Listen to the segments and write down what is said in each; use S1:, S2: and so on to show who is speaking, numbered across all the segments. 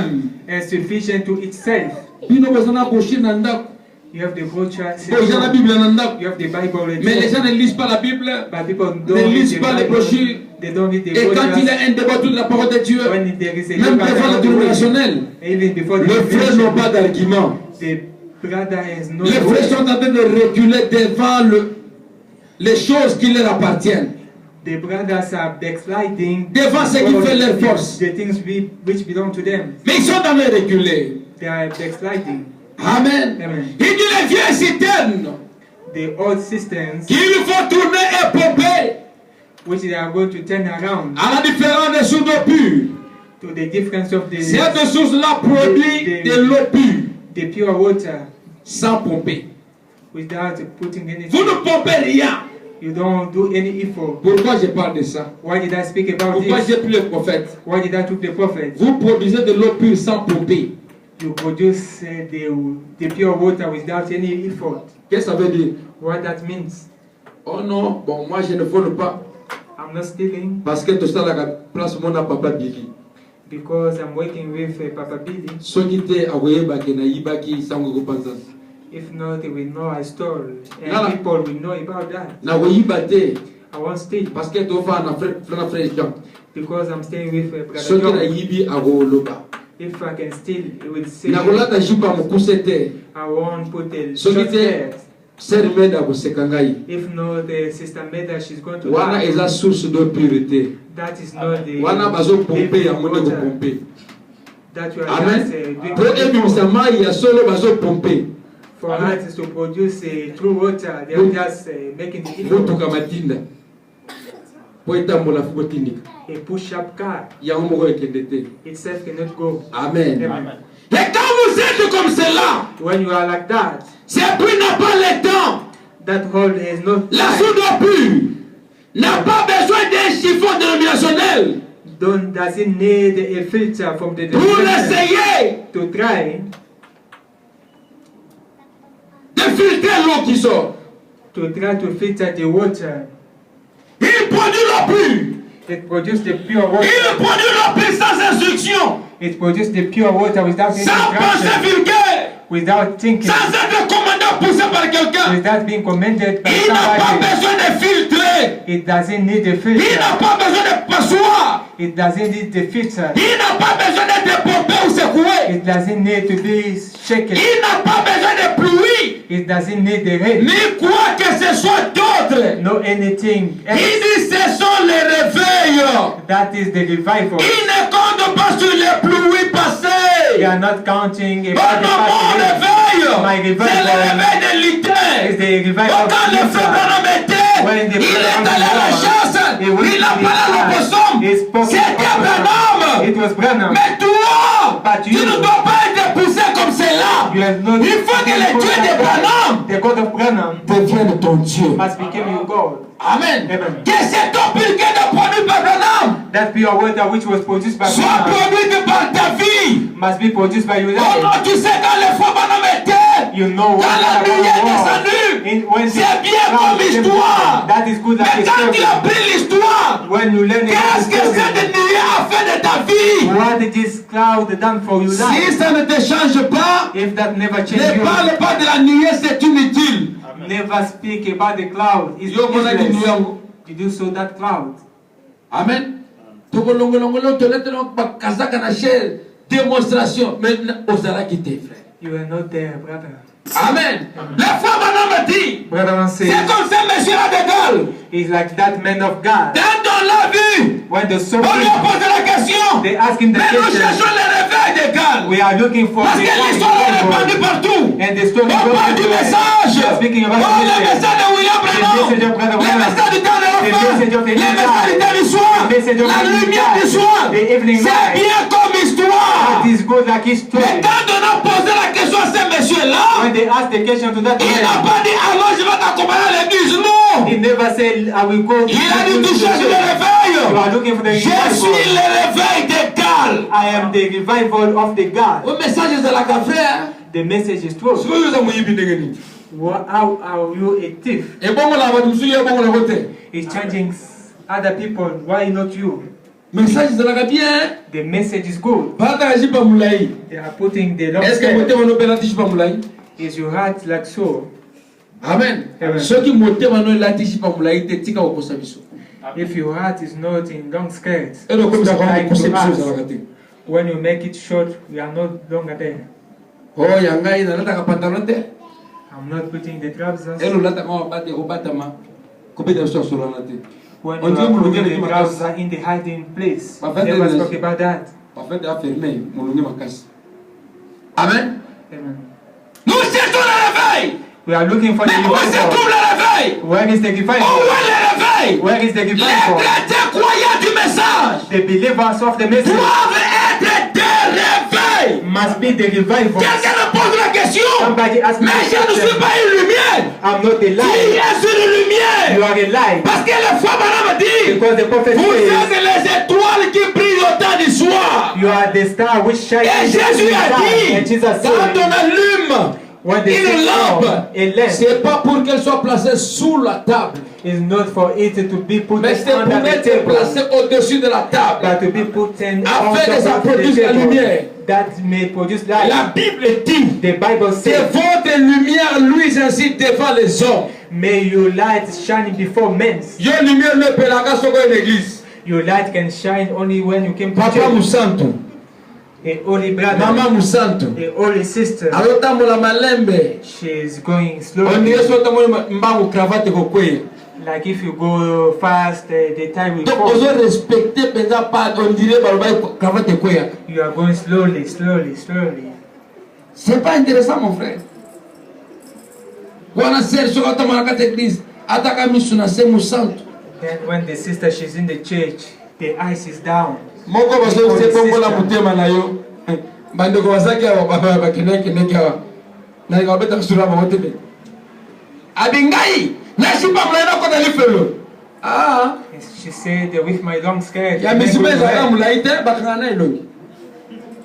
S1: lui-même.
S2: and sufficient to itself.
S1: Bino bozana boshi na ndako.
S2: You have the culture,
S1: Bozana Bible na ndako.
S2: you have the Bible already.
S1: Mais les gens ne lisent pas la Bible.
S2: But people
S1: Ne
S2: don't read
S1: lisent
S2: the
S1: pas les
S2: Bible.
S1: brochures.
S2: They don't read the
S1: Et quand il y
S2: brochures.
S1: a un débat autour de la parole de Dieu,
S2: When there is a
S1: même
S2: debate
S1: devant le
S2: about the word,
S1: dénominationnel,
S2: even before the
S1: les frères n'ont pas
S2: denomination,
S1: d'argument.
S2: the brother has no
S1: Les frères sont en train de reculer devant les choses qui leur appartiennent.
S2: The brothers are backsliding
S1: Devant ce qui fait leur force.
S2: the things which belong to them.
S1: Mais ils sont en train de reculer.
S2: They are backsliding.
S1: Amen.
S2: Amen.
S1: Il dit les vieilles citernes
S2: The old systems
S1: qu'il faut tourner et pomper
S2: which they are going to turn around
S1: à la différence des sources d'eau pure.
S2: to the difference of the
S1: Cette source-là produit de l'eau pure
S2: the pure water
S1: sans pomper.
S2: without putting anything.
S1: Vous ne pompez rien.
S2: You don't do any effort.
S1: Pourquoi je parle de ça?
S2: Why did I speak about
S1: Pourquoi
S2: this?
S1: j'ai pris le prophète?
S2: Why did I took the prophet?
S1: Vous produisez de l'eau pure sans pomper.
S2: You produce the pure water without any effort.
S1: Qu'est-ce que ça veut dire?
S2: What that means?
S1: Oh non, bon, moi je ne vole pas.
S2: I'm not stealing
S1: Parce que tout ça, la place mon papa Billy.
S2: because I'm working with Papa Billy.
S1: Soki te akoyebaki na yibaki sango kopanza.
S2: If not, we know I stole. And
S1: Nala.
S2: people will know about that.
S1: Na koyiba te
S2: I won't steal
S1: parce que to fa na frère Jean.
S2: because I'm staying with Brother
S1: Soki na
S2: John.
S1: yibi akoloba.
S2: If I can steal, it will say
S1: Na kolata jipa mukuse te.
S2: I won't put the
S1: Soki
S2: short
S1: te
S2: skirt.
S1: ser meda koseka ngai.
S2: If not, the sister Meda, she's going to
S1: Wana
S2: die.
S1: eza source d'eau pureté.
S2: That is not the
S1: Wana bazo pomper
S2: living
S1: ya mone ko
S2: water
S1: pomper.
S2: that you are
S1: Amen.
S2: just doing
S1: Po ebimisa mai ya solo bazo pomper.
S2: for
S1: Amen.
S2: us to produce true water. They are just making the
S1: Mutu
S2: effort.
S1: kama tinda. Po etambola fuko tindika.
S2: A push-up car
S1: Yango moko ekende te.
S2: itself cannot go.
S1: Amen.
S2: Amen.
S1: Et quand vous êtes comme cela,
S2: When you are like that,
S1: c'est puis n'a pas le temps.
S2: that hole has no
S1: La
S2: time.
S1: soude pure n'a pas besoin d'un chiffon dénominationnel
S2: Doesn't need a filter from the
S1: pour
S2: denomination
S1: essayer
S2: to try
S1: de filtrer l'eau qui sort.
S2: to filter the water.
S1: Il produit l'eau pure.
S2: It produces the pure water.
S1: Il produit l'eau pure sans instruction,
S2: It produces the pure water without any
S1: sans pensée
S2: instruction,
S1: vulgaire,
S2: without thinking,
S1: sans être commandé poussé par quelqu'un.
S2: without being commanded by
S1: Il n'a pas
S2: somebody.
S1: besoin de filtrer.
S2: It doesn't need a
S1: Il n'a
S2: filter.
S1: pas besoin de passoire.
S2: It doesn't need the filter.
S1: Il n'a pas besoin d'être pompé ou secoué.
S2: It doesn't need to be shaken.
S1: Il n'a pas besoin de pluie.
S2: It doesn't need the rain.
S1: Ni quoi que ce soit d'autre.
S2: No anything
S1: Il
S2: else.
S1: dit ce sont les réveils.
S2: That is the revival.
S1: Il ne compte pas sur les pluies
S2: We
S1: passées.
S2: are not counting
S1: Oh
S2: about the
S1: non, mon
S2: past days. My
S1: réveil,
S2: revival
S1: c'est le réveil de
S2: is
S1: l'été.
S2: the revival
S1: Oh,
S2: of
S1: quand le frère
S2: Luther.
S1: Branham était,
S2: When the
S1: il est
S2: Branham
S1: allé à la
S2: was,
S1: chasse.
S2: he went
S1: Il a
S2: to the
S1: parlé à
S2: farm.
S1: l'opossum.
S2: He spoke
S1: C'était
S2: to the
S1: Branham.
S2: It was Branham.
S1: Mais toi,
S2: But
S1: tu
S2: you-
S1: ne dois pas être poussé comme cela.
S2: You have not
S1: Il faut que le Dieu de Branham
S2: the God of Branham
S1: devienne ton Dieu.
S2: must become your God.
S1: Amen.
S2: Amen.
S1: Que cet eau purifiée de produit par Branham
S2: That pure water which was produced by
S1: soit
S2: Branham
S1: produite par ta vie.
S2: must be produced by your
S1: Oh
S2: life.
S1: non, tu sais quand le faux Branham était,
S2: You know what
S1: quand la
S2: that
S1: nuée est
S2: was.
S1: descendue,
S2: When
S1: c'est bien comme histoire.
S2: That is good like
S1: Mais
S2: a
S1: quand tu
S2: story.
S1: as pris l'histoire,
S2: When you learn
S1: qu'est-ce que
S2: about
S1: cette
S2: the
S1: nuée a fait de ta vie?
S2: story, what did this cloud done for your
S1: Si
S2: life?
S1: ça ne te change pas,
S2: If that never
S1: ne
S2: changes you,
S1: parle pas de la nuée, c'est inutile.
S2: never speak about the cloud. It's
S1: Yo, mon ami,
S2: useless
S1: nuée.
S2: to do so that cloud.
S1: Amen. Tokolongolongolo, toletelo, bakazaka na chair, démonstration. Mais osala quitter, frère.
S2: You are not there, brother.
S1: Amen. La femme Branham dit,
S2: Brother
S1: c'est
S2: says,
S1: comme ça, monsieur la de Gaulle.
S2: he's like that man of God.
S1: Quand on l'a vu,
S2: When the
S1: on lui a
S2: soul,
S1: posé la question.
S2: they ask him the
S1: Mais nous
S2: question.
S1: cherchons le réveil de Gaulle.
S2: We are looking for
S1: Parce que l'histoire est répandue partout.
S2: and the story
S1: On
S2: goes
S1: parle du
S2: everywhere.
S1: message.
S2: We are speaking
S1: Oh,
S2: about
S1: le
S2: the message.
S1: message de William Branham.
S2: message of Brother
S1: Le
S2: Branham.
S1: message du temps de la
S2: The
S1: fin.
S2: message of the
S1: Le
S2: evening
S1: message du
S2: light.
S1: temps du soir.
S2: The message of
S1: La
S2: the evening
S1: lumière du
S2: light.
S1: soir.
S2: The evening
S1: C'est
S2: light.
S1: bien comme histoire.
S2: It is good like his
S1: Mais
S2: story.
S1: quand on a posé la question à ce monsieur-là,
S2: When they ask the question to that
S1: il n'a
S2: man,
S1: pas dit alors je vais t'accompagner à l'église. Non.
S2: he never said, I will go.
S1: Il a dit tu cherches le
S2: You
S1: réveil.
S2: are looking for the
S1: Je suis
S2: revival.
S1: le réveil de Gaulle.
S2: I am the revival of the God.
S1: Au message de la frère.
S2: The message is true. How are you a thief?
S1: Et bon, on a
S2: He's charging other people. Why not you?
S1: Message ezalaka bien.
S2: The message is good.
S1: Bataka jipa mulai.
S2: They are putting the long
S1: Est-ce que
S2: skirt.
S1: motema no pelati jipa mulai?
S2: Is your heart like so?
S1: Amen.
S2: Amen.
S1: Soki motema no elati jipa mulai te tika kokosa biso.
S2: If your heart is not in long skirts,
S1: Elo
S2: it's
S1: komisa
S2: not
S1: kwa
S2: like
S1: kokosa
S2: to
S1: biso
S2: us.
S1: ezalaka te.
S2: When you make it short, we are no longer there.
S1: Oh yangai na nataka pantalon te.
S2: I'm not putting the trousers.
S1: Elo lataka mabate obatama. Kopeta biso solana te.
S2: When
S1: On
S2: you
S1: dit
S2: are
S1: mulungu
S2: putting
S1: ni
S2: the
S1: makasi.
S2: trousers in the hiding place,
S1: Ma fête
S2: never
S1: est
S2: talk about that.
S1: En fait, a fermé mulungu makasi. Amen.
S2: Amen.
S1: Nous cherchons le réveil.
S2: We are looking for the
S1: Mais où se trouve
S2: revival.
S1: le réveil?
S2: Where is the
S1: Où
S2: revival?
S1: est le réveil?
S2: Where is the
S1: Les
S2: revival?
S1: chrétiens croyants du message
S2: The believers of the message
S1: doivent être des réveils.
S2: must be the revival.
S1: Quelqu'un me pose la question.
S2: Somebody ask me
S1: Mais je ne
S2: a
S1: suis
S2: question.
S1: pas une lumière.
S2: I'm not a
S1: Qui
S2: light.
S1: est une
S2: You
S1: lumière?
S2: are a light.
S1: Parce que les fois madame dit,
S2: Because the prophet
S1: vous
S2: says,
S1: êtes les étoiles qui brillent au temps du soir.
S2: you are the star which shines
S1: Et
S2: in the
S1: Jésus a
S2: evening. And
S1: dit,
S2: Jesus
S1: quand on
S2: said,
S1: allume
S2: when they
S1: une
S2: switch
S1: lampe,
S2: on a lamp,
S1: c'est pas pour qu'elle soit placée sous la table,
S2: is not for it to be put
S1: mais c'est pour
S2: under the
S1: être
S2: table,
S1: placée au-dessus de la table.
S2: but to be put on
S1: Afin que ça
S2: top of
S1: produise
S2: the
S1: la
S2: table.
S1: lumière.
S2: That may produce
S1: La
S2: light.
S1: Bible dit
S2: The Bible
S1: que
S2: says,
S1: votre lumière luise ainsi devant les hommes.
S2: may your light shine before men.
S1: Your lumière ne peut la casse une église.
S2: Your light can shine only when you came to
S1: Papa
S2: church.
S1: Musanto,
S2: A holy brother,
S1: Mama Musanto,
S2: a holy sister,
S1: alotambola malembe.
S2: she is going
S1: On
S2: slowly.
S1: dirait soit tambola mbangu cravate kokwe.
S2: Like if you go fast, the time will
S1: Donc
S2: fall.
S1: on doit respecter penza pas on dirait baloba cravate koya.
S2: You are going slowly, slowly, slowly.
S1: C'est pas intéressant mon frère. Wana ser soka tamala kata église ataka misuna se Musanto.
S2: Then when the sister she's in the church, the eyes is down.
S1: Moko baso se kongola mutema na yo. Bandeko bazaki aba baba bakeneke awa. Na ngabeta sura ba motebe. Abingai na shipa mlaina kota lifelo. Ah,
S2: And she said, with my long skirt,
S1: ya
S2: I may go
S1: misime
S2: to
S1: za
S2: hell."
S1: mlaite bakana ilongi.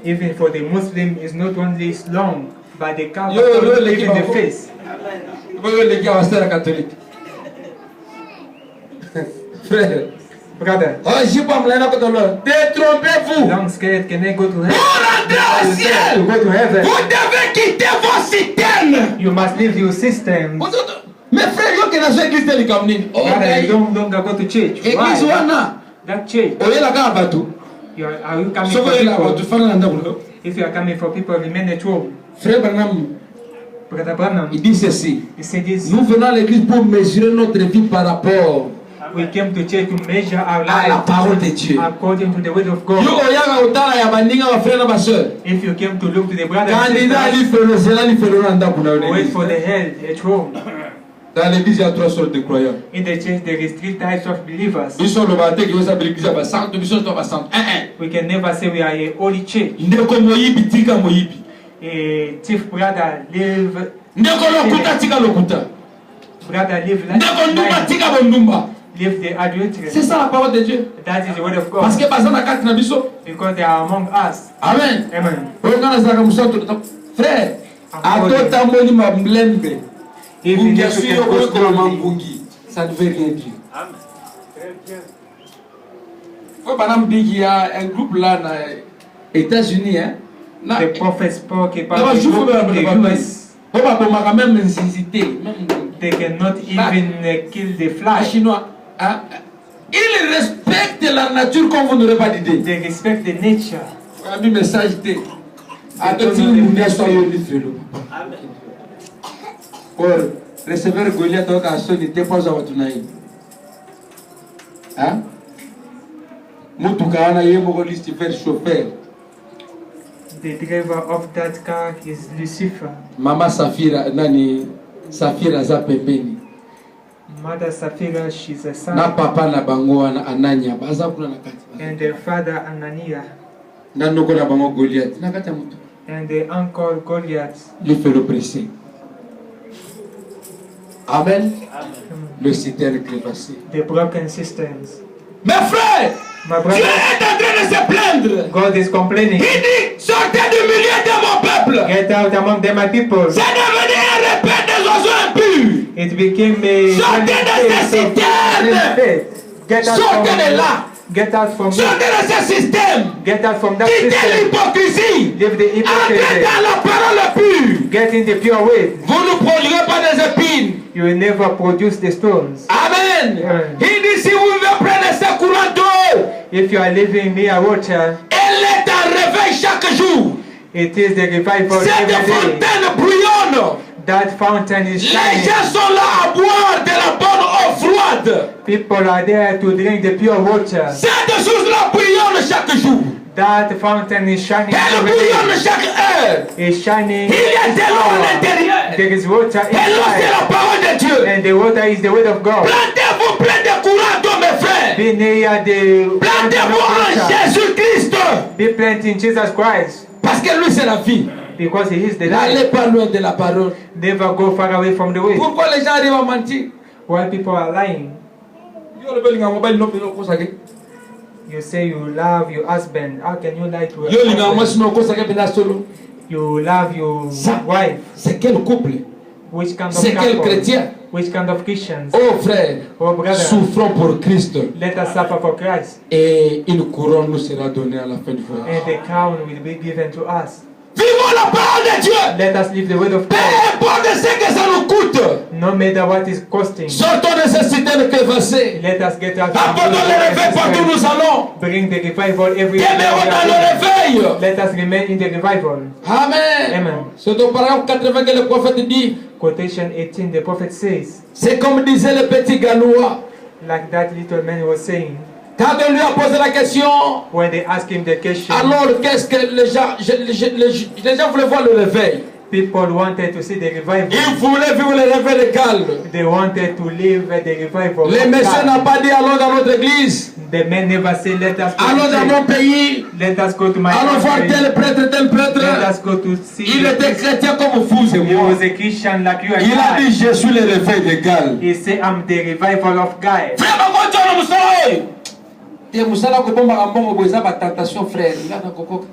S2: Even for the Muslim, is not only long, but they cover
S1: Yo,
S2: even the
S1: babo.
S2: face.
S1: Boyo leki awa sera catholique. Frère,
S2: Brother,
S1: oh shipa mlaina kota lo. Détrompez-vous.
S2: long skirt, can I go to
S1: Pour
S2: heaven?
S1: entrer au
S2: To
S1: ciel,
S2: go to heaven,
S1: vous devez quitter vos citernes.
S2: you must leave your system.
S1: Mes frères, yo ke na so église teli kam nini? Oh,
S2: Brother,
S1: guy.
S2: you don't longer go to church.
S1: Église
S2: Why?
S1: wana.
S2: That church,
S1: Oyela kaka bato.
S2: are you coming
S1: Soko
S2: for
S1: oyela bato
S2: people?
S1: fana na ndako.
S2: If you are coming for people, remain at home.
S1: Frère Branham,
S2: Brother Branham,
S1: il dit ceci.
S2: he said this.
S1: Nous venons à l'église pour mesurer notre vie par rapport
S2: We came to church to measure our
S1: à la
S2: life
S1: parole de Dieu.
S2: according to the word of
S1: Yo
S2: God.
S1: oyaka otala ya baninga ba frère na ba sœur.
S2: If you came to look to the brothers and
S1: Candidat ali
S2: sisters,
S1: felo zela li felo na ndako na
S2: wait
S1: l'église.
S2: for the head at home.
S1: Dans l'église il y a trois sortes de croyants.
S2: In the church, there is three types of believers.
S1: Biso lo ba te ki osa l'église ba santo biso to ba santo.
S2: We can never say we are a holy church.
S1: Ndeko moyibi tika moyibi.
S2: A chief brother live,
S1: Ndeko lokuta tika lokuta.
S2: brother live
S1: Ndeko ndumba
S2: life,
S1: tika bondumba.
S2: live the adultery.
S1: C'est ça la parole de Dieu.
S2: That is the word of
S1: Parce
S2: God.
S1: que baza na kati na biso.
S2: Because they are among us.
S1: Amen.
S2: Amen.
S1: Oyokana zaka musanto. Frère, atotamboli mamlembe.
S2: Even
S1: Bungi
S2: if you
S1: asui
S2: can go
S1: okoyokola
S2: slowly,
S1: mambungi. Ça ne veut rien dire. Faut banam bigi ya un groupe là na États-Unis hein. Na
S2: the prophet spoke
S1: na
S2: about
S1: ba
S2: the
S1: jufu
S2: group
S1: ba
S2: in the
S1: ba.
S2: US.
S1: Faut ba bomaka même nécessité. Même
S2: They cannot even kill the
S1: les
S2: fly.
S1: Chinois hein. Ils respectent la nature comme vous n'aurez pas d'idée.
S2: They respect the nature.
S1: Ami message te.
S2: don't
S1: Atoti
S2: know the
S1: mundia
S2: message.
S1: so yo li felo. Or recevoir Goliath toka asoni te pausa watu na hii. Hein? Mutuka ana ye moko list faire chauffeur.
S2: The driver of that car is Lucifer.
S1: Mama Safira nani Safira za pembeni.
S2: Mother Sapphira, she's a son.
S1: Na papa na bango wana Anania baza kuna na kati.
S2: And their father Ananiah.
S1: Na noko na bango Goliath na kati ya mutu.
S2: And their uncle Goliath.
S1: Lui fait le pressé. Amen. Le citerne crévassé.
S2: The broken systems.
S1: Mes frères,
S2: My
S1: Dieu
S2: brother,
S1: est en train de se plaindre.
S2: God is complaining.
S1: Il dit, sortez du milieu de mon peuple.
S2: Get out among them, my people.
S1: C'est devenu un repère des oiseaux impurs.
S2: It became a
S1: Sortez de ces citernes.
S2: Get out
S1: Sortez de là.
S2: Get out from
S1: Sortez
S2: it.
S1: de ce système.
S2: Get out from that
S1: Quittez
S2: system.
S1: l'hypocrisie.
S2: Leave the
S1: Entrez
S2: hypocrisy.
S1: dans la parole pure.
S2: Get in the pure way.
S1: Vous ne produirez pas des épines.
S2: You will never produce the stones.
S1: Amen.
S2: Amen.
S1: Il dit si vous vivez près de ce courant d'eau,
S2: If you are living near water,
S1: elle est en réveil chaque jour.
S2: it is the revival
S1: Cette
S2: every day.
S1: fontaine bouillonne.
S2: That fountain is
S1: Les
S2: shining.
S1: gens sont là à boire de la bonne eau froide.
S2: People are there to drink the pure water.
S1: Cette source-là bouillonne chaque jour.
S2: That fountain is shining
S1: Elle
S2: every
S1: bouillonne
S2: day.
S1: chaque heure.
S2: It's shining.
S1: Il y a de l'eau à l'intérieur.
S2: There is water
S1: Et l'eau, c'est
S2: inside.
S1: la parole de Dieu.
S2: And the water is the word of God.
S1: Plantez-vous plein de courants d'eau, mes frères.
S2: Be near the
S1: Plantez-vous en
S2: water.
S1: Jésus-Christ.
S2: Be planted in Jesus Christ.
S1: Parce que lui, c'est la vie.
S2: Because he is the
S1: N'allez
S2: light.
S1: pas loin de la parole.
S2: Never go far away from the way.
S1: Pourquoi les gens arrivent à mentir?
S2: While people are lying, you say you love your husband. How can you lie to
S1: Yo,
S2: your
S1: linga moi,
S2: husband?
S1: sinon, kosa ke bina solo.
S2: You love your
S1: Ça,
S2: wife.
S1: c'est quel couple?
S2: Which kind of
S1: C'est quel
S2: couple?
S1: chrétien?
S2: Which kind of Christians?
S1: Oh frère,
S2: Oh brother,
S1: souffrons pour Christ
S2: let us suffer for Christ,
S1: et une couronne nous sera donnée à la fin du voyage.
S2: and the crown will be given to us.
S1: Vivons la parole de Dieu.
S2: Let us live the word of
S1: Peu
S2: God,
S1: importe ce que ça nous coûte.
S2: no matter what is costing.
S1: Sortons de ce système crevassé.
S2: Let us get out.
S1: Apportons le réveil partout où nous allons.
S2: Bring the revival everywhere.
S1: Demeurons dans le réveil.
S2: Let us remain in the revival.
S1: Amen.
S2: Amen.
S1: C'est au paragraphe 80 que le prophète dit.
S2: Quotation 18, the prophet says,
S1: C'est comme disait le petit Ganois.
S2: like that little man was saying,
S1: Quand on lui a posé la question,
S2: when they asked him the question,
S1: alors qu'est-ce que les gens voulaient voir le réveil.
S2: people wanted to see the revival.
S1: Ils voulaient vivre le réveil de calme.
S2: They wanted to live the revival.
S1: Les messieurs n'ont pas dit allons dans notre église,
S2: The men never say, let us go
S1: allons
S2: to
S1: dans
S2: church.
S1: mon pays,
S2: Let us go to my
S1: allons voir
S2: country.
S1: tel prêtre, tel
S2: Let
S1: prêtre.
S2: us go to see.
S1: Il était chrétien comme vous et
S2: He
S1: moi.
S2: was a Christian like you and
S1: Il a dit
S2: I.
S1: je suis le réveil de Galles.
S2: He said, I'm the revival of God.
S1: Frère bakoto na musala oyo. Te musala ko bomba mbongo boza ba tentation frère. Ngana kokoka.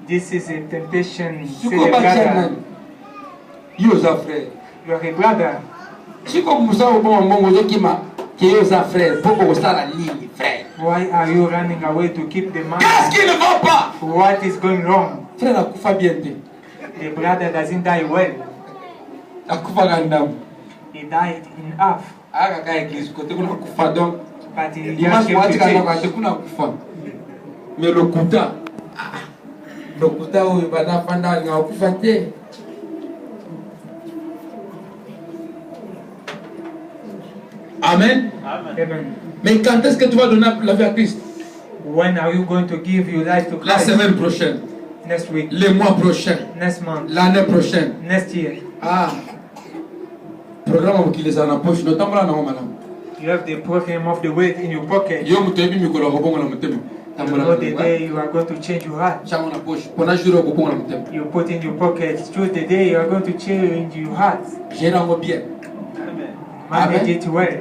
S2: This is a temptation. Say
S1: Siko
S2: the
S1: ba
S2: brother.
S1: chana. Yo za frère.
S2: You are a brother.
S1: Siko musala ko bomba mbongo zokima. Ke yo za frère. Poko kosala nini frère?
S2: Why are you running away to keep the man?
S1: Qu'est-ce qui ne va pas?
S2: What is going wrong?
S1: Frère akufa bien te.
S2: The brother doesn't die well.
S1: Akufa gandamu.
S2: He died in half.
S1: Aka ka église côté kuna kufa donc.
S2: But he
S1: Dimanche
S2: came
S1: kwa
S2: to
S1: tika kwa
S2: church.
S1: kuna kufa. Mais le kuta. Le kuta oyo bana fanda nga kufa te. Amen.
S2: Amen.
S1: Mais quand est-ce que tu vas donner la vie à Christ?
S2: When are you going to give your life to
S1: La
S2: Christ?
S1: semaine prochaine,
S2: Next week,
S1: le mois prochain,
S2: next month,
S1: l'année prochaine.
S2: next year.
S1: Ah. Programme ukiliza na poche notambola na ngoma na.
S2: You have the program of the weight in your pocket.
S1: Yo mutebi mikolo ko bonga na mutema.
S2: You know the day you are going to change your heart.
S1: Chango na poche. Pona juro ko bonga na mutema.
S2: You put in your pocket. Choose the day you are going to change your heart.
S1: Gère ngo bien.
S2: Manage it well.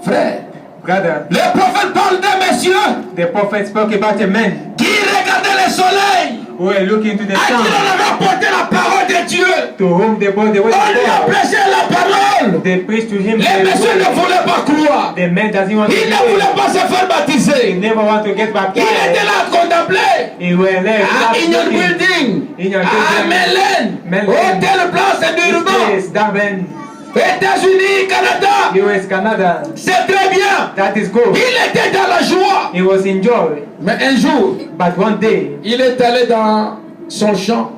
S1: Frère,
S2: Brother,
S1: le prophète parle d'un monsieur
S2: the prophet spoke about a man
S1: qui regardait le soleil,
S2: who were looking to the
S1: à qui
S2: sun,
S1: on avait apporté la parole de Dieu.
S2: to whom they brought the word
S1: On lui a
S2: of God.
S1: prêché la parole.
S2: They preached to him
S1: Les
S2: the
S1: messieurs ne
S2: word.
S1: voulaient pas croire.
S2: The man doesn't want to
S1: Il ne
S2: believe.
S1: voulait pas se faire
S2: He
S1: baptiser.
S2: never want to get
S1: Il était
S2: baptized.
S1: là à contempler.
S2: He were there.
S1: À Union Building,
S2: Union
S1: à
S2: Building.
S1: Mellen,
S2: Mellen.
S1: Hôtel Blanc, c'est
S2: This
S1: Durban,
S2: place, Durban,
S1: États-Unis, Canada.
S2: US, Canada.
S1: C'est très bien.
S2: That is good.
S1: Il était dans la joie.
S2: He was in joy.
S1: Mais un jour,
S2: But one day,
S1: il est allé dans son champ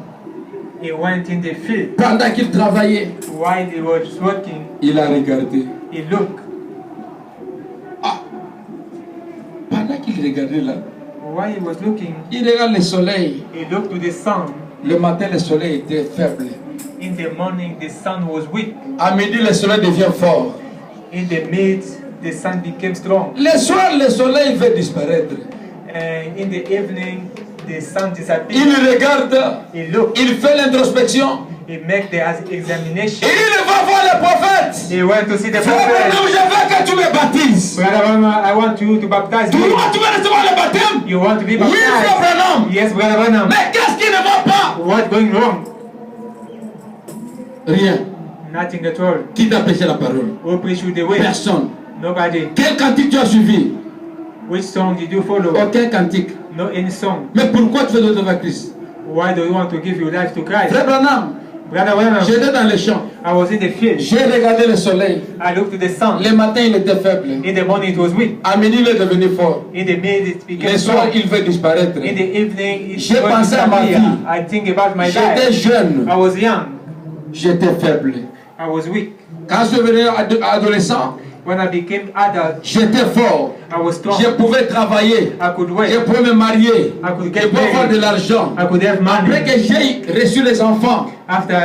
S2: he went in the field.
S1: pendant qu'il travaillait.
S2: While he was working,
S1: Il a regardé.
S2: he looked.
S1: Pendant qu'il regardait là,
S2: While he was looking,
S1: il regarde le soleil.
S2: he looked to the sun.
S1: Le matin, le soleil était faible.
S2: In the morning, the sun was weak.
S1: À midi, le soleil devient fort.
S2: In the mid, the sun became strong.
S1: Le soir, le soleil veut disparaître.
S2: And in the evening, the sun disappeared.
S1: Il regarde,
S2: He looked.
S1: il fait l'introspection.
S2: He made the examination.
S1: Et il va voir le prophète.
S2: He went to see the
S1: Frère Branham,
S2: prophet.
S1: je veux que tu me baptises.
S2: Brother Branham, I want you to baptize
S1: Tu
S2: me.
S1: veux recevoir le baptême?
S2: You want to be
S1: Oui, frère
S2: baptized?
S1: Branham.
S2: Yes, Brother Branham.
S1: Mais qu'est-ce qui ne va pas?
S2: What's going wrong?
S1: Rien.
S2: Nothing at all.
S1: Qui t'a prêché la parole?
S2: Who preach you the way?
S1: Personne.
S2: Nobody.
S1: Quel cantique tu as suivi?
S2: Which song did you follow?
S1: Aucun cantique.
S2: No any song.
S1: Mais pourquoi tu veux donner à Christ?
S2: Why do you want to give your life to Christ?
S1: Frère Branham,
S2: Brother Branham,
S1: j'étais dans les champs.
S2: I was in the field.
S1: J'ai regardé le soleil.
S2: I looked to the sun.
S1: Le matin, il était faible.
S2: In the morning it was weak.
S1: À midi, il est devenu fort.
S2: In the mid it
S1: Le
S2: became
S1: soir,
S2: strong.
S1: il veut disparaître.
S2: In the evening it
S1: J'ai
S2: was
S1: pensé à ma
S2: disappear.
S1: vie.
S2: I think about my
S1: J'étais
S2: life.
S1: jeune.
S2: I was young.
S1: J'étais faible.
S2: I was weak.
S1: Quand je suis devenu adolescent,
S2: When I became adult,
S1: j'étais fort.
S2: I was strong.
S1: Je pouvais travailler.
S2: I could
S1: Je
S2: work.
S1: pouvais me marier.
S2: I could
S1: Je
S2: get
S1: pouvais avoir de
S2: married.
S1: l'argent.
S2: I could have
S1: Après
S2: money.
S1: que j'ai reçu les enfants,
S2: After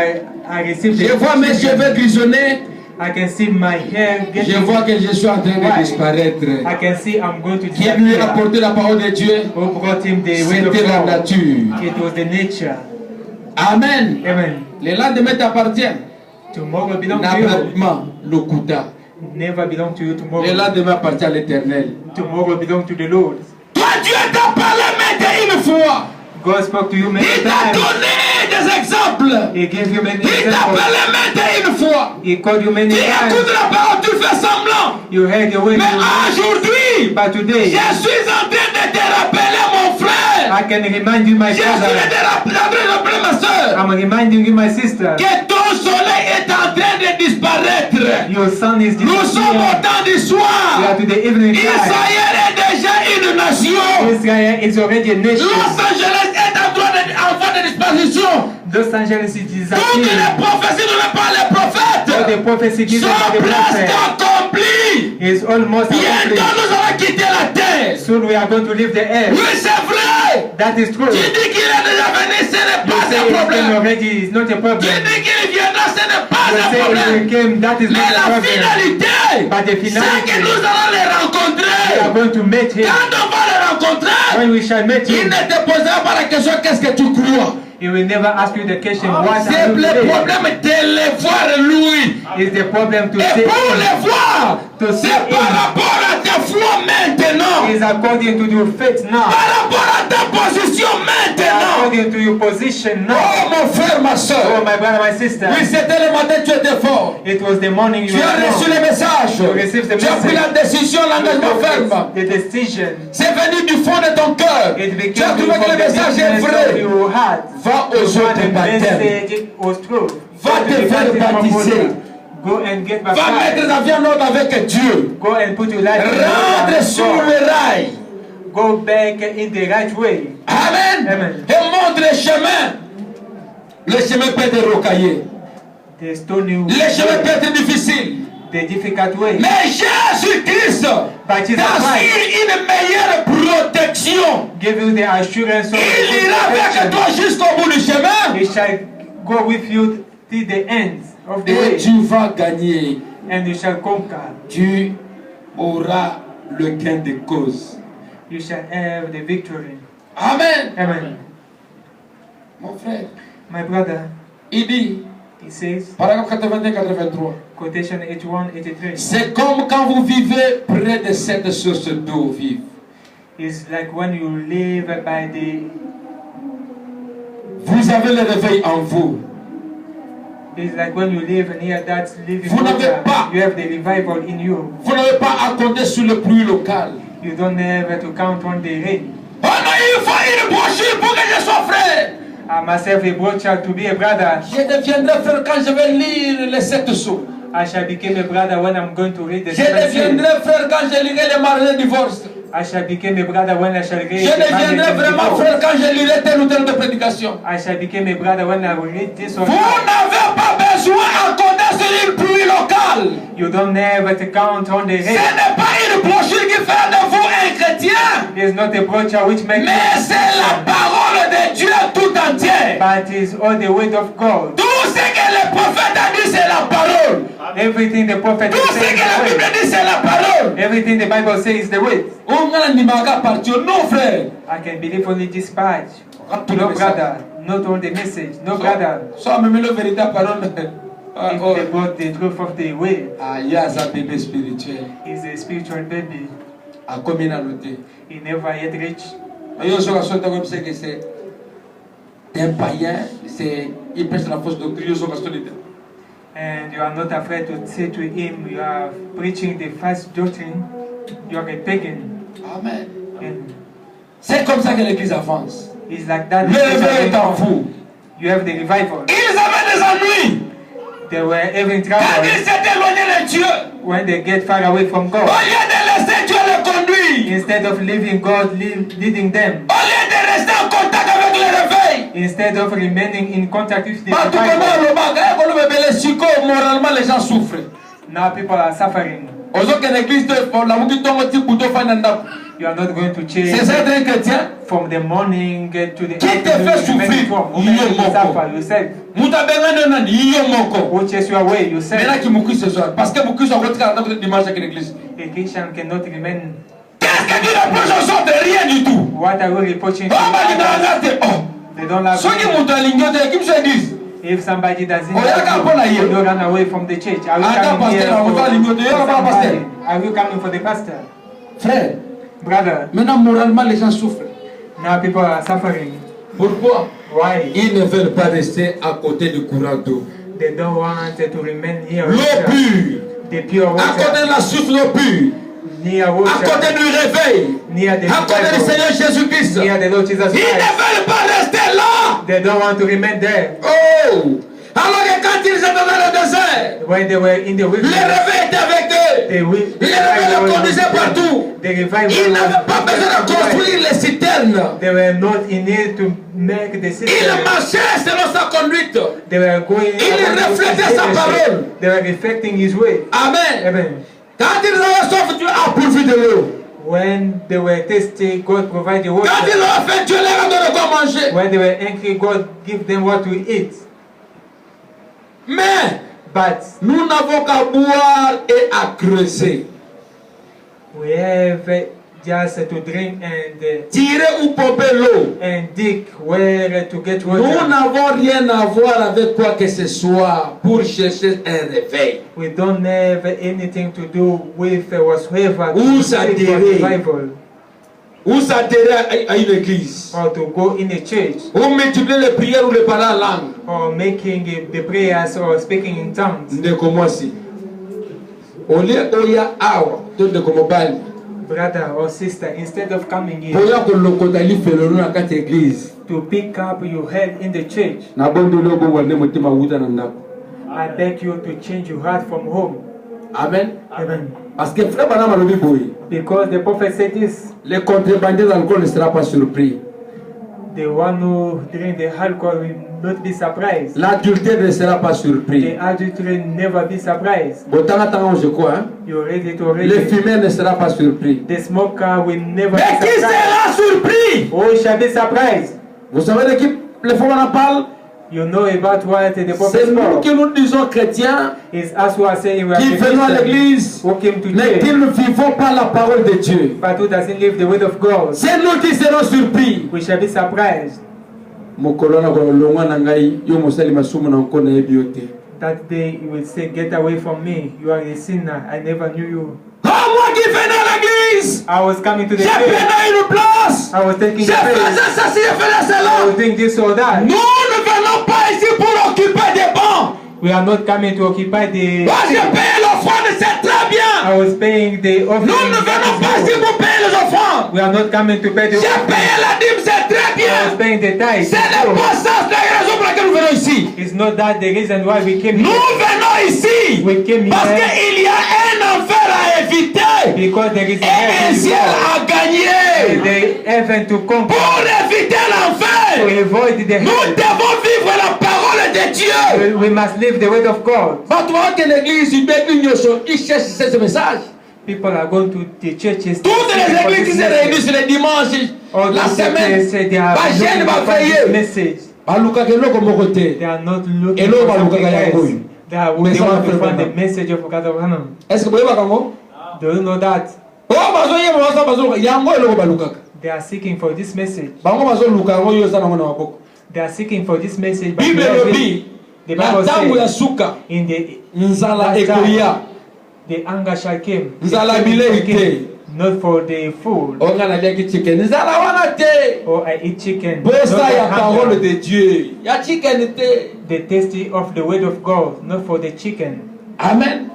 S2: I received
S1: je
S2: the
S1: vois mes cheveux grisonnés.
S2: I can see my hair
S1: Je
S2: getting.
S1: vois que je suis en train de
S2: White.
S1: disparaître.
S2: I can see I'm going to
S1: Qui lui a
S2: disappear.
S1: apporté la parole de Dieu?
S2: Who brought him the way of
S1: C'était la
S2: God?
S1: nature.
S2: It was the nature.
S1: Amen.
S2: Amen.
S1: Le lendemain t'appartient.
S2: Tomorrow belongs to you.
S1: N'abrètement le kuta.
S2: Never belong to you tomorrow.
S1: Le lendemain appartient à l'Éternel.
S2: Tomorrow belong to the Lord.
S1: Toi, Dieu t'a parlé maintes une fois.
S2: God spoke to you many
S1: Il t'a
S2: times.
S1: donné des exemples.
S2: He gave you many
S1: Il t'a
S2: examples.
S1: parlé maintes une fois.
S2: He called you many
S1: Tu écoutes
S2: times.
S1: la parole, tu fais semblant.
S2: You heard the way
S1: Mais
S2: you
S1: aujourd'hui,
S2: but today,
S1: je suis en train de te rappeler, mon frère.
S2: I can remind you, my
S1: Je suis en train
S2: brother.
S1: de rappeler, ma soeur,
S2: I'm reminding you, my sister.
S1: que ton soleil est en train de disparaître.
S2: Your son is
S1: Nous sommes au
S2: disappearing.
S1: temps du
S2: We are
S1: soir.
S2: to the evening time.
S1: Israël est déjà une nation.
S2: Israel is already a nation.
S1: Los Angeles est en voie de disparition.
S2: Los Angeles is
S1: Toutes les
S2: disappearing.
S1: prophéties données par les
S2: All the
S1: prophètes
S2: prophecy given
S1: sont
S2: by the
S1: presque
S2: prophet
S1: accomplies.
S2: is almost
S1: Bientôt
S2: accomplished.
S1: nous allons quitter la terre.
S2: Soon we are going to leave the earth.
S1: Oui, c'est vrai.
S2: That is true.
S1: Tu dis qu'il est déjà venu, ce n'est
S2: You
S1: pas
S2: say
S1: un
S2: it came
S1: problème.
S2: already, it's not a
S1: Tu
S2: problem.
S1: dis qu'il viendra, ce n'est pas
S2: You
S1: un
S2: say
S1: problème.
S2: it came, that is
S1: Mais
S2: not a
S1: la
S2: problem.
S1: finalité,
S2: But the
S1: c'est
S2: finality,
S1: que nous allons les
S2: we are
S1: rencontrer.
S2: going to meet him.
S1: Quand on va les rencontrer,
S2: When we shall meet
S1: il
S2: him,
S1: ne te posera pas la question qu'est-ce que tu crois.
S2: he will never ask you the question, what
S1: C'est
S2: are you
S1: le
S2: today?
S1: problème de les voir lui.
S2: Is the problem to
S1: Et
S2: say
S1: pour
S2: him.
S1: les voir,
S2: To
S1: c'est
S2: see
S1: par
S2: him
S1: rapport à ta foi maintenant.
S2: is according to your faith now.
S1: Par rapport à ta position maintenant.
S2: According to your position now.
S1: Oh mon frère, ma
S2: Oh,
S1: soeur.
S2: my brother, my sister.
S1: Oui, c'était le matin, tu étais fort.
S2: It was the morning you
S1: Tu as reçu
S2: were
S1: le message.
S2: You received the
S1: Tu as pris
S2: message.
S1: la décision, l'engagement ferme.
S2: The decision.
S1: C'est venu du fond de ton cœur.
S2: It
S1: Tu
S2: became
S1: as trouvé
S2: from
S1: que le
S2: the
S1: message est
S2: deepness of
S1: vrai.
S2: your heart.
S1: Va aux
S2: You
S1: eaux
S2: want
S1: de
S2: the
S1: baptême.
S2: message was true.
S1: Va
S2: Go to
S1: te
S2: the
S1: faire
S2: baptism of
S1: baptiser.
S2: water. Go and get
S1: Va mettre
S2: baptized.
S1: la vie en ordre avec Dieu.
S2: Go and put your life in
S1: Rentre
S2: order.
S1: sur
S2: Go.
S1: le rail.
S2: Go back in the right way.
S1: Amen.
S2: Amen.
S1: Et montre le chemin. Le chemin peut être rocaillé.
S2: The stony
S1: Le chemin peut
S2: way.
S1: être difficile.
S2: The difficult way.
S1: Mais Jésus-Christ
S2: But Jesus
S1: t'assure
S2: Christ
S1: une meilleure protection.
S2: give you the assurance of
S1: Il ira avec toi jusqu'au bout du chemin.
S2: He shall go with you till the end of the
S1: Et
S2: way.
S1: tu vas gagner.
S2: And you shall conquer.
S1: Tu auras le gain de cause.
S2: You shall have the victory.
S1: Amen.
S2: Amen.
S1: Mon frère,
S2: My brother,
S1: il dit,
S2: he says,
S1: paragraphe 81-83.
S2: quotation 81-83,
S1: C'est comme quand vous vivez près de cette source d'eau vive.
S2: is like when you live by the,
S1: Vous avez le réveil en vous.
S2: it's like when you live near that living
S1: Vous n'avez
S2: water,
S1: pas-
S2: you have the revival in you.
S1: Vous n'avez pas à compter sur le pluie local.
S2: You don't have to count on the rain.
S1: Oh non, il faut une brochure pour que je sois frère.
S2: I myself a brother to be a brother.
S1: Je deviendrai frère quand je vais lire les 7 sceaux.
S2: I shall become a brother when I'm going to read the
S1: Je
S2: seven seals.
S1: deviendrai frère quand je lirai les mariages de divorce.
S2: I shall become a brother when I shall read
S1: Je
S2: the
S1: deviendrai
S2: marriage and
S1: vraiment
S2: divorce.
S1: frère quand je lirai telle ou telle de prédication.
S2: I shall become a brother when I will read this or
S1: Vous
S2: that.
S1: n'avez pas besoin à compter sur une pluie locale.
S2: You don't have to count on the
S1: Ce
S2: rain.
S1: n'est pas une brochure qui fait de vous un chrétien,
S2: It's not a brochure which makes
S1: mais
S2: you
S1: c'est la parole de Dieu tout entière.
S2: but it's all the word of God.
S1: Tout ce que le prophète a dit, c'est la parole.
S2: Everything the prophet
S1: Tout ce
S2: says
S1: que
S2: is
S1: la
S2: the
S1: Bible
S2: word.
S1: dit, c'est la parole.
S2: Everything the Bible says is the word.
S1: On a l'animaga partir. Non, frère.
S2: I can believe only dispatch.
S1: Tout le
S2: No
S1: message.
S2: brother, not all the message. No brother.
S1: Soit même le véritable parole. Ah,
S2: If
S1: oh.
S2: they brought the truth of the word,
S1: Ah, il y a sa bébé spirituel.
S2: is a spiritual baby.
S1: À communauté.
S2: He never yet reached.
S1: Mais yo, sur la comme c'est que c'est un païen, c'est il prêche la fausse doctrine. Yo, sur la solide.
S2: And you are not afraid to say to him, you are preaching the false doctrine. You are a pagan.
S1: Amen.
S2: And
S1: C'est comme ça que l'église avance.
S2: it's like that.
S1: Le réveil est en vous.
S2: You have the revival.
S1: Ils avaient des ennuis.
S2: They were having
S1: Quand
S2: trouble
S1: ils s'étaient éloignés de Dieu,
S2: when they get far away from
S1: au
S2: God.
S1: lieu de laisser Dieu les conduire,
S2: Instead of leaving God leading them,
S1: au lieu de rester en contact avec le réveil,
S2: instead of remaining in contact with the
S1: bah, tout
S2: revival,
S1: le monde, moralement les gens souffrent.
S2: now people are suffering.
S1: Aux que l'église,
S2: You are not going to change
S1: c'est ça être un chrétien.
S2: from the morning to the
S1: Qui te fait souffrir?
S2: You suffer yourself. Who chase you away yourself.
S1: Maintenant qui m'occupe ce soir. Parce que m'occupe sur votre caractère dimanche avec l'église.
S2: A Christian cannot remain.
S1: Qu'est-ce que tu reproches aux autres? Rien du tout.
S2: What are you reproaching to
S1: Oh, bah, il
S2: others?
S1: oh.
S2: They don't love
S1: Ceux qui
S2: you.
S1: montent à l'ignote, qui me se disent?
S2: If somebody doesn't
S1: Oh, y'a qu'à
S2: love
S1: pas là,
S2: you,
S1: hier.
S2: you run away from the church. Are you
S1: Attends,
S2: coming here
S1: pasteur, on va
S2: for
S1: l'ignoter. Y'a pas pasteur.
S2: somebody? Are you coming for the pastor?
S1: Frère,
S2: Brother,
S1: maintenant moralement les gens souffrent.
S2: now people are suffering.
S1: Pourquoi?
S2: Why?
S1: Ils ne veulent pas rester à côté du courant d'eau.
S2: They don't want to remain here.
S1: L'eau pure.
S2: The pure
S1: À côté
S2: water.
S1: de la source d'eau pure.
S2: Near
S1: À
S2: water.
S1: côté du réveil.
S2: Near the
S1: À côté du
S2: revival.
S1: Seigneur Jésus-Christ.
S2: Near the Lord Jesus
S1: Ils ne
S2: Christ.
S1: veulent pas rester là.
S2: They don't want to remain there.
S1: Oh! Alors que quand ils étaient dans le désert,
S2: When they were in the
S1: le
S2: wilderness,
S1: réveil était avec eux.
S2: the
S1: Le réveil les conduisait partout.
S2: The revival
S1: Ils n'avaient pas
S2: was
S1: besoin de construire les citernes.
S2: They were not in need to make the
S1: Ils
S2: system.
S1: marchaient selon sa conduite.
S2: They were going.
S1: Ils reflétaient sa parole.
S2: They were reflecting His way.
S1: Amen.
S2: Amen.
S1: Quand ils avaient soif, Dieu a pourvu de l'eau.
S2: When they were thirsty, God provided
S1: Quand ils
S2: water.
S1: ont fait, Dieu leur a donné quoi manger.
S2: When they were angry, God gave them what to eat.
S1: Mais
S2: But
S1: nous n'avons qu'à boire et à creuser.
S2: we have just to drink and
S1: Tirer ou pomper l'eau.
S2: dig where to get
S1: Nous
S2: water.
S1: n'avons rien à voir avec quoi que ce soit pour chercher un réveil.
S2: We don't have anything to do with whatsoever
S1: Où
S2: to
S1: s'adhérer.
S2: seek for revival
S1: Ou s'adhérer à une église.
S2: or to go in a church
S1: Ou multiplier les prières ou les parler en langue.
S2: or making the prayers or speaking in tongues.
S1: Ndeko mwasi. Ole oya awa. To ndeko mobali.
S2: Brother or sister, instead of coming here
S1: Oya kolokota lifelo na kati église.
S2: to pick up your head in the church,
S1: Na bondo lobo wande mutima wuta na ndako.
S2: I beg you to change your heart from home.
S1: Amen.
S2: Amen.
S1: Parce que frère Branham a dit boy.
S2: Because the prophet said this,
S1: Les contrebandiers d'alcool ne sera pas surpris.
S2: the one who drink the alcohol will not be surprised.
S1: L'adultère ne sera pas
S2: The
S1: surpris.
S2: adultery never be surprised.
S1: Bon, tant je crois, hein?
S2: You read it
S1: Le
S2: already.
S1: fumeur ne sera pas surpris.
S2: The smoker will never
S1: Mais
S2: be
S1: qui
S2: surprised.
S1: sera surpris?
S2: Oh, he shall be surprised.
S1: Vous savez de qui les femmes en parlent?
S2: You know about what the prophet
S1: C'est nous
S2: spoke.
S1: que nous disons chrétiens
S2: It's us who are saying we are
S1: qui venons à
S2: Christians,
S1: l'église,
S2: who came to
S1: mais qui
S2: church,
S1: ne vivons pas la parole de Dieu.
S2: but who doesn't live the word of God.
S1: C'est nous qui serons surpris.
S2: We shall be surprised.
S1: Mokolona ko longwa na ngai yo mosali masumu na nkona yebi yo te.
S2: That day you will say, get away from me. You are a sinner. I never knew you.
S1: Oh, moi qui venais à l'église,
S2: I was coming to the
S1: j'ai
S2: church.
S1: pris une place.
S2: I was taking
S1: J'ai
S2: the
S1: fait
S2: place.
S1: ça, j'ai fait
S2: I
S1: cela.
S2: was doing this or that.
S1: Nous ne venons pas ici pour occuper des bancs.
S2: We are not coming to occupy the.
S1: Moi, j'ai payé l'offrande, c'est très bien.
S2: I was paying the
S1: Nous
S2: offering.
S1: ne venons pas ici pour payer les offrandes.
S2: We are not coming to pay the
S1: J'ai
S2: offering.
S1: payé la dîme, c'est très
S2: I was
S1: bien.
S2: paying the tithe.
S1: Ce n'est pas ça la raison pour laquelle nous venons ici.
S2: It's not that the reason why we came
S1: Nous
S2: here.
S1: venons ici
S2: We came
S1: parce
S2: here
S1: qu'il y a un enfer à éviter
S2: because there is
S1: et un ciel à gagner.
S2: the heaven to conquer.
S1: Pour éviter
S2: To
S1: l'enfer,
S2: avoid the
S1: nous
S2: hell,
S1: devons vivre la parole de Dieu.
S2: we must live the word of God.
S1: Bah, tu vois que l'église, il cherche ce message.
S2: People are going to the churches.
S1: Toutes les églises qui se réunissent le dimanche,
S2: All
S1: la
S2: the
S1: semaine,
S2: churches say they are
S1: bah,
S2: looking
S1: jeune, bah,
S2: for this
S1: veiller.
S2: message.
S1: baluka keloko moko te.
S2: They are not looking
S1: Hello,
S2: for something
S1: baluka ya
S2: else.
S1: ngoyo.
S2: They want to find the message of God of Hanam.
S1: Est-ce que boyeba kango?
S2: Do you know that?
S1: Oh, bazo yeba bazo bazo yango eloko balukaka.
S2: They are seeking for this message.
S1: Bango bazo luka yango yo sana mwana maboko.
S2: They are seeking for this message. But
S1: Bible lobi.
S2: the
S1: Na
S2: Bible
S1: tango ya
S2: says
S1: suka.
S2: in the
S1: Nzala
S2: that time,
S1: ekoya.
S2: the anger shall come.
S1: Nzala bilei te.
S2: Not for the food.
S1: Onga na leki chicken. Nzala wana te.
S2: Or I eat chicken.
S1: Bosa
S2: not
S1: ya
S2: for
S1: parole
S2: hunger.
S1: de Dieu. Ya chicken te.
S2: The tasty of the word of God, not for the chicken.
S1: Amen.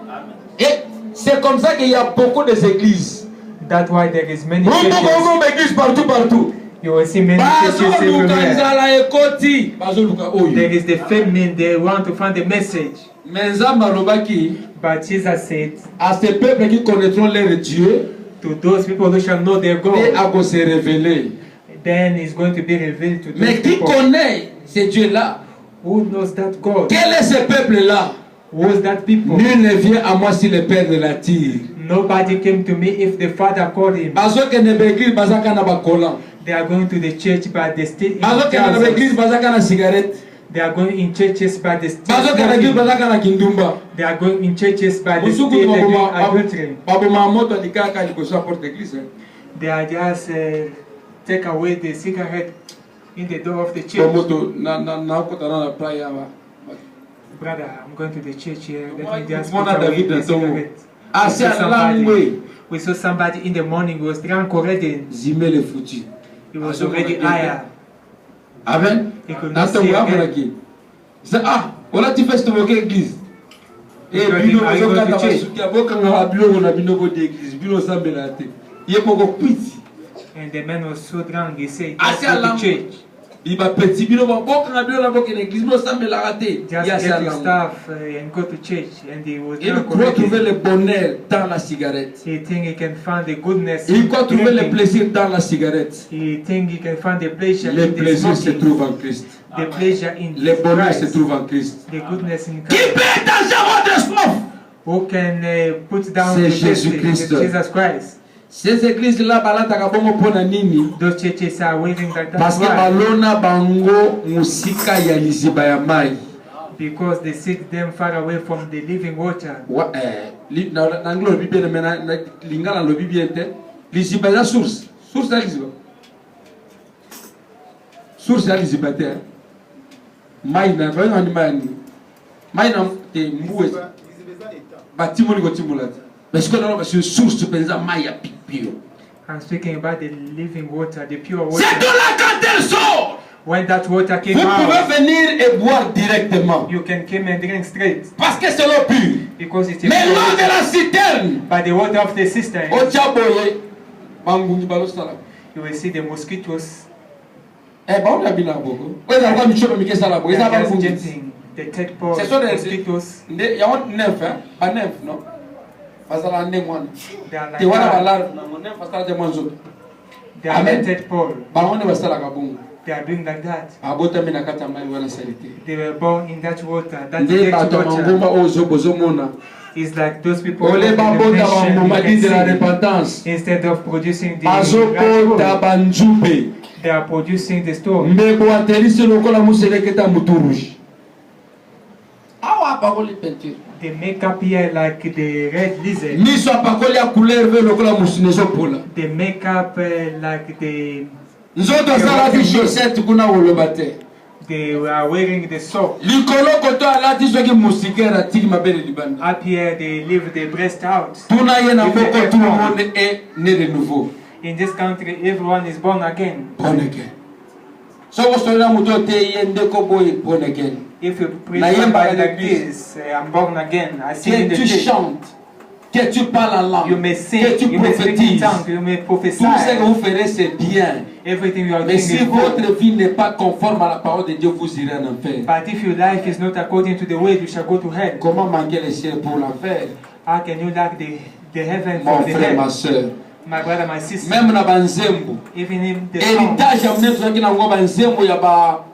S1: Et c'est comme ça qu'il y a beaucoup d'églises.
S2: That's why there is many
S1: Rumbu
S2: churches.
S1: Kongo église partout.
S2: You will see many churches
S1: Bazoluka
S2: everywhere.
S1: nzala ekoti. Bazoluka oyo.
S2: There is the famine, they want to find the message.
S1: Mais Nzambe alobaki,
S2: But Jesus said,
S1: à ces peuples qui connaîtront leur Dieu,
S2: to those people who shall know their
S1: et
S2: God,
S1: à se révéler.
S2: then it's going to be revealed to those
S1: Mais qui
S2: people.
S1: connaît ce Dieu-là?
S2: Who knows that God?
S1: Quel est ce peuple-là?
S2: Who's that people?
S1: Nul ne vient à moi si le Père ne l'attire.
S2: Nobody came to me if the Father called him.
S1: Bazoke ne l'église bazaka na bakola.
S2: They are going to the church, but they stay in
S1: Bazoke na l'église
S2: thousands.
S1: bazaka na cigarette.
S2: They are going in churches, but they stay
S1: Bazoke na l'église
S2: smoking.
S1: bazaka na kindumba.
S2: They are going in churches, but they
S1: Musuku
S2: stay
S1: ni
S2: doing
S1: baboma
S2: adultery.
S1: baboma moto alikaka likosa porte église.
S2: They are just take away the cigarette in the door of the
S1: Kwa
S2: church.
S1: moto na kutana na prayer ba.
S2: Brother, I'm going to the church here. Let
S1: Why
S2: me just
S1: you
S2: put
S1: wanna
S2: away
S1: David
S2: the
S1: and Tomo?
S2: cigarette.
S1: Ah, c'est à long way.
S2: We saw somebody in the morning who was drunk already.
S1: Zime le foutu.
S2: He was already higher.
S1: Amen.
S2: He could
S1: Na
S2: not
S1: to
S2: see
S1: wa
S2: again.
S1: maki. C'est ah, wala ti feste mo ke église. Eh
S2: Because
S1: bino
S2: I
S1: zo
S2: go to
S1: kata
S2: church.
S1: basuki aboka nga bilo na bino ko de église bino sambela te. Ye moko kwiti.
S2: And the man was so drunk, he said,
S1: Ah,
S2: just
S1: c'est à
S2: go
S1: long
S2: to church.
S1: Iba petit bino ba boka nga bilo na boka église bino sambela te.
S2: Just
S1: Ya c'est
S2: get
S1: à
S2: your
S1: long.
S2: stuff and go to church. And he was
S1: Il
S2: drunk
S1: croit trouver
S2: already.
S1: le bonheur dans la cigarette.
S2: He think he can find the goodness
S1: Il croit trouver le
S2: drinking.
S1: plaisir dans la cigarette.
S2: He think he can find the pleasure
S1: Le
S2: in the
S1: plaisir se
S2: smoking.
S1: trouve en Christ.
S2: The pleasure in
S1: Le bonheur se
S2: Christ.
S1: trouve en Christ.
S2: The goodness in
S1: Qui
S2: Christ.
S1: peut étancher votre soif?
S2: Who can put down
S1: C'est
S2: the thirsty?
S1: Jésus-Christ.
S2: It's Jesus Christ.
S1: Ces églises-là balataka bongo mpona nini?
S2: Those churches are waiting like
S1: Parce que
S2: that. Why?
S1: balona bango musika ya liziba ya mai.
S2: Because they seek them far away from the living water.
S1: Na ngilo lobi bien na lingala lobi bien te. Liziba ya source. Source ya liziba. Source ya liziba te. Mai na ba ngani mai ni. Mai na te mbuwe. Batimoni ko timulata. Parce que là c'est source penza mai ya pipio.
S2: I'm speaking about the living water, the pure water.
S1: C'est de là quand elle sort.
S2: When that water came
S1: Vous
S2: out,
S1: pouvez venir et boire directement.
S2: you can come and drink straight
S1: Parce que c'est l'eau pure.
S2: because it's a
S1: Mais
S2: pure
S1: l'eau de
S2: water.
S1: la citerne.
S2: By the water of the cistern,
S1: Ochaboye. Bangungi balosala.
S2: you will see the mosquitoes.
S1: Eh ben on a bien boko. Oza kwa michomo mikesala bo.
S2: They
S1: Eza
S2: are
S1: ba
S2: just
S1: bangungi.
S2: jumping the tadpoles,
S1: C'est ça des
S2: mosquitoes.
S1: nde ya on neuf hein. Ba neuf non. Bazala nde mwana.
S2: They are like
S1: Te wana
S2: that.
S1: balar na neuf basala de mwanzo.
S2: They are
S1: Amen.
S2: like tadpole.
S1: Bangonde basala ka bongo.
S2: They are doing like that.
S1: Abota mina kata mai wana salite.
S2: They were born in that water. That
S1: Nde
S2: direct
S1: bato
S2: water
S1: mangomba ozo bozomona.
S2: is like those people
S1: Ole
S2: in the
S1: babota
S2: nation,
S1: bangoma
S2: you
S1: di de la
S2: can see.
S1: repentance.
S2: Instead of producing the
S1: Bazopota
S2: right
S1: banjube.
S2: they are producing the stone.
S1: Mbeko aterisi lokola museleketa muturushi. Awa apakoli peinture.
S2: They make up here like the red lizard.
S1: Miso apakoli ya couleur ve lokola musinezo pola.
S2: They make up like
S1: Nzoto sala di chaussette kuna woloba te.
S2: they are wearing the sock.
S1: Likolo koto alati soki musikera tiki mabele libanda.
S2: Up here they leave the breast out.
S1: Tuna ye na
S2: With the
S1: mboko
S2: head
S1: tout le
S2: on.
S1: monde est né de nouveau.
S2: In this country, everyone is born again.
S1: Born again. Soko sola muto te ye ndeko boy born again.
S2: If you preach
S1: Na yemba
S2: somebody
S1: ya
S2: like
S1: l'église.
S2: this, I'm born again. I sing in
S1: Que
S2: the
S1: tu
S2: church.
S1: chantes, que tu parles en langue,
S2: You may
S1: que
S2: sing,
S1: tu
S2: you may speak in
S1: prophétises.
S2: tongues, you may
S1: Tout ce que
S2: prophesy.
S1: vous ferez c'est bien.
S2: Everything you are
S1: Mais
S2: doing
S1: si
S2: is good.
S1: votre vie n'est pas conforme à la parole de Dieu, vous irez en enfer.
S2: But if your life is not according to the way, you shall go to hell.
S1: Comment manquer le ciel pour l'enfer?
S2: How can you lack the heaven
S1: Mon
S2: for the
S1: frère, ma
S2: hell?
S1: soeur.
S2: My brother, my sister,
S1: Même na banzembo.
S2: even in the song,
S1: Héritage ya mnetu zaki na ngo banzembo ya ba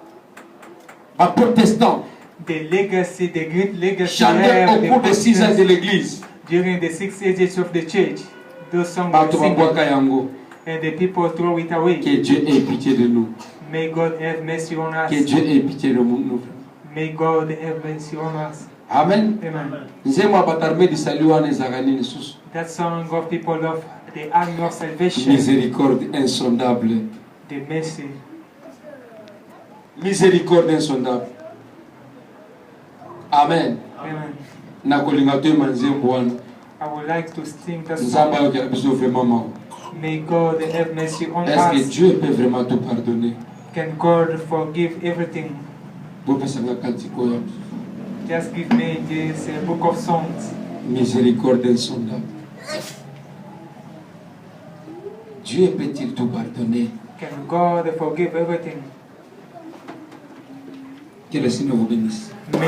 S1: protestant.
S2: the legacy, the great legacy
S1: Chanté
S2: we have,
S1: au
S2: the
S1: cours des 6 ans de
S2: Protestants
S1: l'église.
S2: during the 6 ages of the church. Those songs
S1: Bato
S2: were singing,
S1: babwaka yango.
S2: and the people throw it away.
S1: Que Dieu ait pitié de nous.
S2: May God have mercy on us.
S1: Que Dieu ait pitié de nous.
S2: May God have mercy on us.
S1: Amen.
S2: Amen.
S1: Nzembo abatarme di sali wana ezalaka nini susu?
S2: That song of people of the army of salvation,
S1: Miséricorde insondable.
S2: the mercy.
S1: Miséricorde insondable. Amen.
S2: Amen.
S1: Nakolinga toyemba nzembo wana.
S2: I would like to sing that
S1: Nzambe
S2: song.
S1: ayokela biso vraiment mawa.
S2: May God have mercy on
S1: Est-ce que
S2: us.
S1: Dieu peut vraiment tout pardonner?
S2: Can God forgive everything?
S1: Bopesanga kantiko oyo.
S2: Just give me this book of songs.
S1: Miséricorde insondable. Dieu peut-il tout pardonner?
S2: Can God forgive everything?
S1: Que le Seigneur vous bénisse.